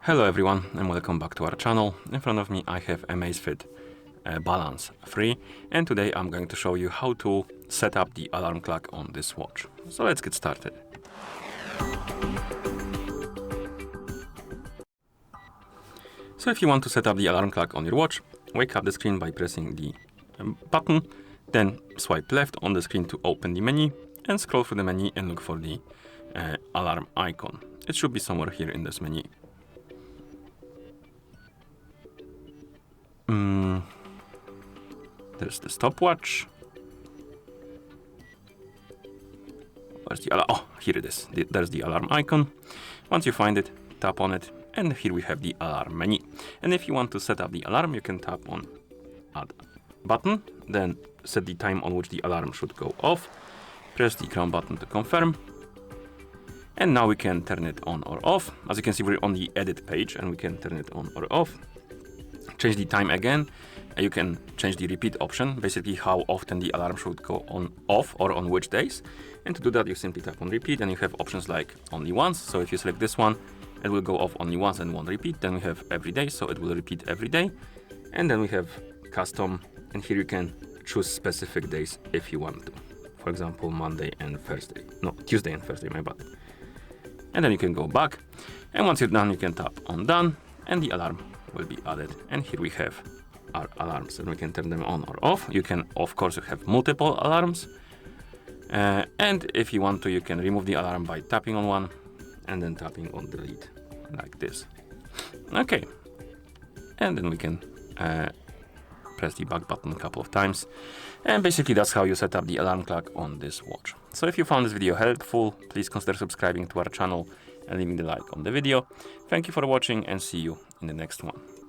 Hello everyone and welcome back to our channel. In front of me I have AMAZFIT Balance 3 and today I'm going to show you how to set up the alarm clock on this watch. So let's get started. So if you want to set up the alarm clock on your watch, wake up the screen by pressing the button, then swipe left on the screen to open the menu and scroll through the menu and look for the alarm icon. It should be somewhere here in this menu. There's the stopwatch. Where's the alarm? Oh, here it is. There's the alarm icon. Once you find it, tap on it, and here we have the alarm menu. And if you want to set up the alarm, you can tap on Add button, then set the time on which the alarm should go off. Press the crown button to confirm. And now we can turn it on or off. As you can see, we're on the edit page and we can turn it on or off. Change the time again. You can change the repeat option, basically how often the alarm should go on, off, or on which days. And to do that, you simply tap on repeat and you have options like only once. So if you select this one, it will go off only once and won't repeat. Then we have every day, so it will repeat every day. And then we have custom, and here you can choose specific days if you want to. For example, Monday and Thursday. No, Tuesday and Thursday, my bad. And then you can go back. And once you're done, you can tap on done and the alarm will be added. And here we have our alarms and we can turn them on or off. You can, of course, have multiple alarms. And if you want to, you can remove the alarm by tapping on one and then tapping on delete like this. Okay. And then we can press the back button a couple of times. And basically that's how you set up the alarm clock on this watch. So if you found this video helpful, please consider subscribing to our channel and leaving the like on the video. Thank you for watching and see you in the next one.